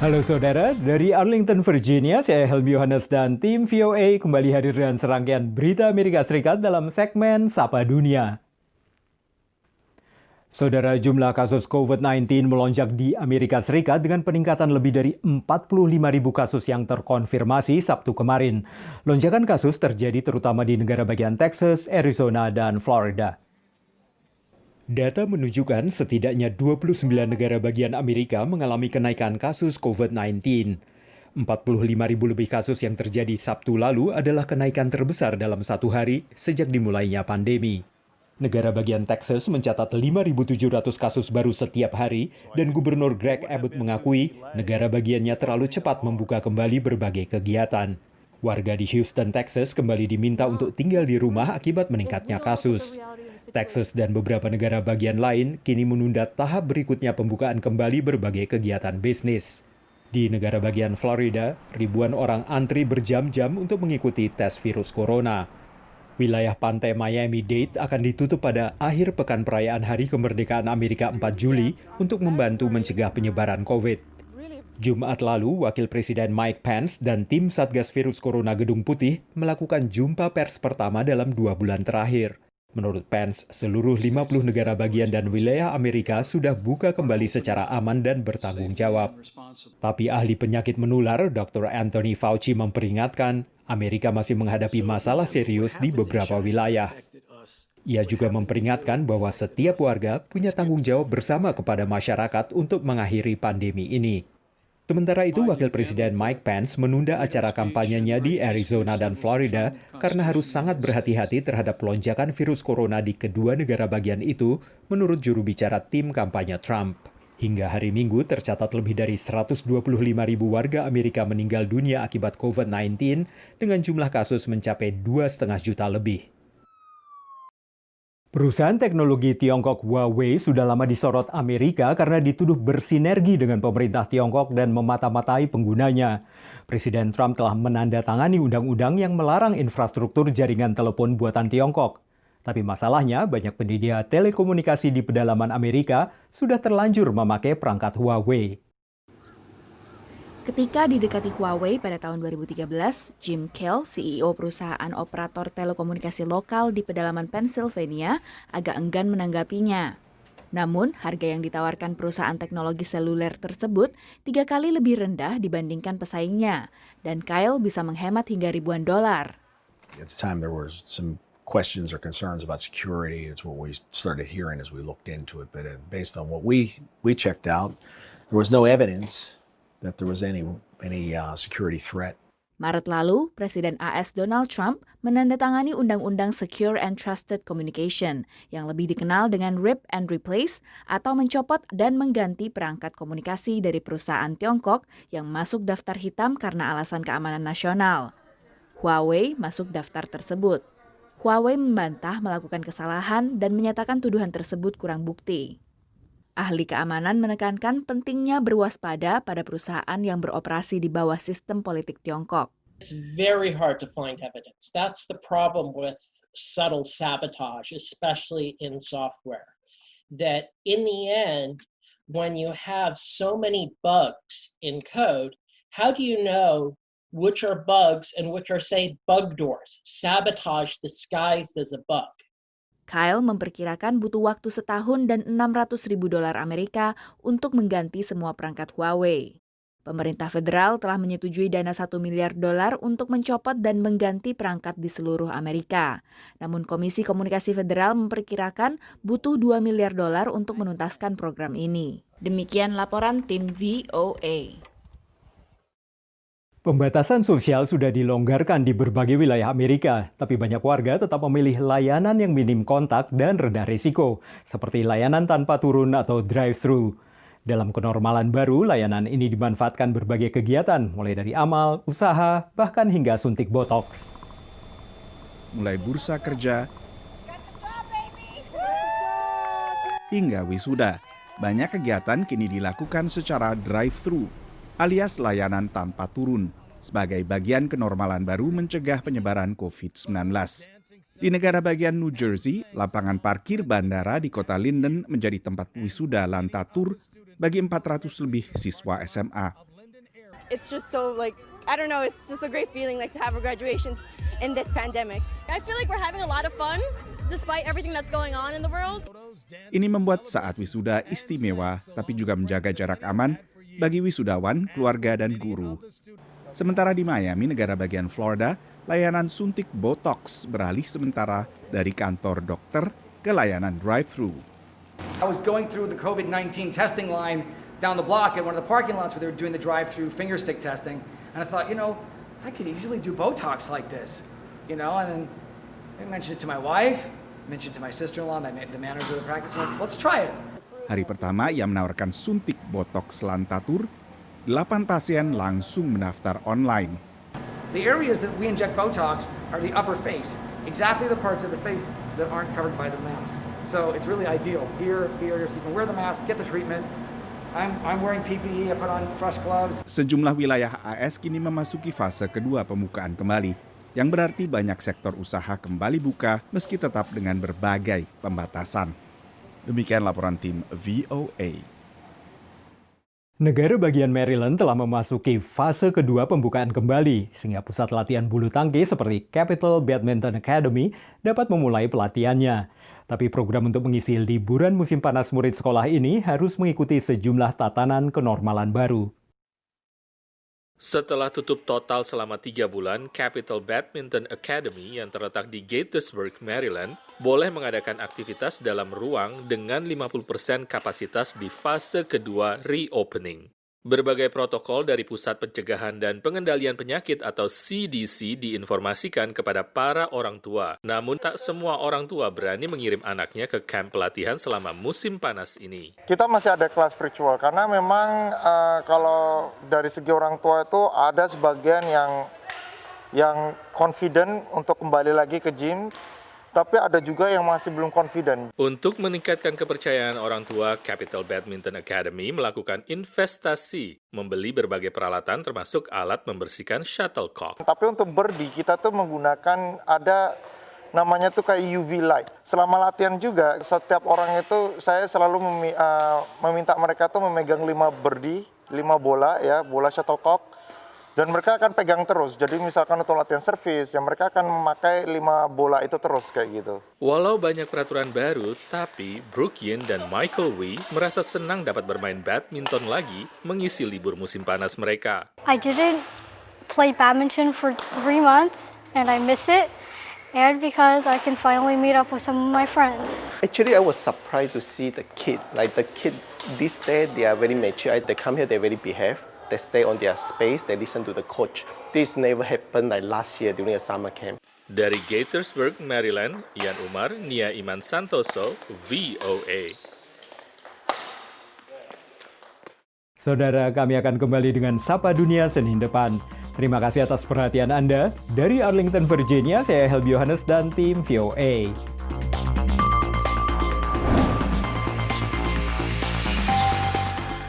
Halo saudara, dari Arlington, Virginia, saya Helmi Yohanes dan tim VOA kembali hadir dengan serangkaian berita Amerika Serikat dalam segmen Sapa Dunia. Saudara, jumlah kasus COVID-19 melonjak di Amerika Serikat dengan peningkatan lebih dari 45.000 kasus yang terkonfirmasi Sabtu kemarin. Lonjakan kasus terjadi terutama di negara bagian Texas, Arizona, dan Florida. Data menunjukkan setidaknya 29 negara bagian Amerika mengalami kenaikan kasus COVID-19. 45.000 lebih kasus yang terjadi Sabtu lalu adalah kenaikan terbesar dalam satu hari sejak dimulainya pandemi. Negara bagian Texas mencatat 5.700 kasus baru setiap hari dan Gubernur Greg Abbott mengakui negara bagiannya terlalu cepat membuka kembali berbagai kegiatan. Warga di Houston, Texas kembali diminta untuk tinggal di rumah akibat meningkatnya kasus. Texas dan beberapa negara bagian lain kini menunda tahap berikutnya pembukaan kembali berbagai kegiatan bisnis. Di negara bagian Florida, ribuan orang antri berjam-jam untuk mengikuti tes virus corona. Wilayah pantai Miami-Dade akan ditutup pada akhir pekan perayaan Hari Kemerdekaan Amerika 4 Juli untuk membantu mencegah penyebaran COVID. Jumat lalu, Wakil Presiden Mike Pence dan tim Satgas Virus Corona Gedung Putih melakukan jumpa pers pertama dalam 2 bulan terakhir. Menurut Pence, seluruh 50 negara bagian dan wilayah Amerika sudah buka kembali secara aman dan bertanggung jawab. Tapi ahli penyakit menular, Dr. Anthony Fauci memperingatkan, Amerika masih menghadapi masalah serius di beberapa wilayah. Ia juga memperingatkan bahwa setiap warga punya tanggung jawab bersama kepada masyarakat untuk mengakhiri pandemi ini. Sementara itu, Wakil Presiden Mike Pence menunda acara kampanyenya di Arizona dan Florida karena harus sangat berhati-hati terhadap lonjakan virus corona di kedua negara bagian itu, menurut juru bicara tim kampanye Trump. Hingga hari Minggu tercatat lebih dari 125.000 warga Amerika meninggal dunia akibat COVID-19 dengan jumlah kasus mencapai 2,5 juta lebih. Perusahaan teknologi Tiongkok Huawei sudah lama disorot Amerika karena dituduh bersinergi dengan pemerintah Tiongkok dan memata-matai penggunanya. Presiden Trump telah menandatangani undang-undang yang melarang infrastruktur jaringan telepon buatan Tiongkok. Tapi masalahnya, banyak penyedia telekomunikasi di pedalaman Amerika sudah terlanjur memakai perangkat Huawei. Ketika didekati Huawei pada tahun 2013, Jim Kehl, CEO perusahaan operator telekomunikasi lokal di pedalaman Pennsylvania, agak enggan menanggapinya. Namun, harga yang ditawarkan perusahaan teknologi seluler tersebut 3 kali lebih rendah dibandingkan pesaingnya, dan Kehl bisa menghemat hingga ribuan dolar. At the time there were some questions or concerns about security. It's what we started hearing as we looked into it. But based on what we checked out, there was no evidence that there was any security threat. Maret lalu, Presiden AS Donald Trump menandatangani Undang-Undang Secure and Trusted Communication yang lebih dikenal dengan Rip and Replace atau mencopot dan mengganti perangkat komunikasi dari perusahaan Tiongkok yang masuk daftar hitam karena alasan keamanan nasional. Huawei masuk daftar tersebut. Huawei membantah melakukan kesalahan dan menyatakan tuduhan tersebut kurang bukti. Ahli keamanan menekankan pentingnya berwaspada pada perusahaan yang beroperasi di bawah sistem politik Tiongkok. It's very hard to find evidence. That's the problem with subtle sabotage, especially in software. That in the end, when you have so many bugs in code, how do you know which are bugs and which are, say, bug doors, sabotage disguised as a bug? Kyle memperkirakan butuh waktu setahun dan $600.000 Amerika untuk mengganti semua perangkat Huawei. Pemerintah federal telah menyetujui dana $1 miliar untuk mencopot dan mengganti perangkat di seluruh Amerika. Namun Komisi Komunikasi Federal memperkirakan butuh $2 miliar untuk menuntaskan program ini. Demikian laporan tim VOA. Pembatasan sosial sudah dilonggarkan di berbagai wilayah Amerika, tapi banyak warga tetap memilih layanan yang minim kontak dan rendah risiko, seperti layanan tanpa turun atau drive-thru. Dalam kenormalan baru, layanan ini dimanfaatkan berbagai kegiatan, mulai dari amal, usaha, bahkan hingga suntik botox. Mulai bursa kerja hingga wisuda, banyak kegiatan kini dilakukan secara drive-thru, alias layanan tanpa turun, sebagai bagian kenormalan baru mencegah penyebaran COVID-19. Di negara bagian New Jersey, lapangan parkir bandara di kota Linden menjadi tempat wisuda lantatur bagi 400 lebih siswa SMA. it's just so like, I don't know, it's just a great feeling like to have a graduation in this pandemic. I feel like we're having a lot of fun despite everything that's going on in the world. Ini membuat saat wisuda istimewa, tapi juga menjaga jarak aman bagi wisudawan, keluarga, dan guru. Sementara di Miami, negara bagian Florida, layanan suntik Botox beralih sementara dari kantor dokter ke layanan drive-thru. I was going through the COVID-19 testing line down the block at one of the parking lots where they were doing the drive-through finger stick testing. And I thought, I could easily do Botox like this, and then I mentioned it to my wife, mentioned it to my sister-in-law, the manager of the practice, let's try it. Hari pertama ia menawarkan suntik Botox Lantatur, 8 pasien langsung mendaftar online. The areas that we inject Botox are the upper face, exactly the parts of the face that aren't covered by the mask. So it's really ideal. Here, so you can wear the mask, get the treatment. I'm wearing PPE, I put on fresh gloves. Sejumlah wilayah AS kini memasuki fase kedua pembukaan kembali, yang berarti banyak sektor usaha kembali buka meski tetap dengan berbagai pembatasan. Demikian laporan tim VOA. Negara bagian Maryland telah memasuki fase kedua pembukaan kembali, sehingga pusat latihan bulu tangkis seperti Capital Badminton Academy dapat memulai pelatihannya. Tapi program untuk mengisi liburan musim panas murid sekolah ini harus mengikuti sejumlah tatanan kenormalan baru. Setelah tutup total selama 3 bulan, Capital Badminton Academy yang terletak di Gaithersburg, Maryland, boleh mengadakan aktivitas dalam ruang dengan 50% kapasitas di fase kedua reopening. Berbagai protokol dari Pusat Pencegahan dan Pengendalian Penyakit atau CDC diinformasikan kepada para orang tua. Namun tak semua orang tua berani mengirim anaknya ke kamp pelatihan selama musim panas ini. Kita masih ada kelas virtual karena memang kalau dari segi orang tua itu ada sebagian yang confident untuk kembali lagi ke gym. Tapi ada juga yang masih belum confident. Untuk meningkatkan kepercayaan orang tua, Capital Badminton Academy melakukan investasi, membeli berbagai peralatan termasuk alat membersihkan shuttlecock. Tapi untuk birdie kita tuh menggunakan ada namanya tuh kayak UV light. Selama latihan juga, setiap orang itu saya selalu meminta mereka tuh memegang 5 birdie, 5 bola ya, bola shuttlecock. Dan mereka akan pegang terus. Jadi misalkan untuk latihan servis, ya mereka akan memakai 5 bola itu terus kayak gitu. Walau banyak peraturan baru, tapi Brooke Yin dan Michael Wee merasa senang dapat bermain badminton lagi mengisi libur musim panas mereka. I didn't play badminton for 3 months and I miss it. And because I can finally meet up with some of my friends. Actually, I was surprised to see the kid. Like the kid, this day they are very mature. They come here, they very behave. They stay on their space, they listen to the coach. This never happened like last year during a summer camp. Dari Gaithersburg, Maryland, Ian Umar, Nia Iman Santoso, VOA. Saudara, kami akan kembali dengan Sapa Dunia Senin depan. Terima kasih atas perhatian Anda. Dari Arlington, Virginia, saya Helby Yohanes dan tim VOA.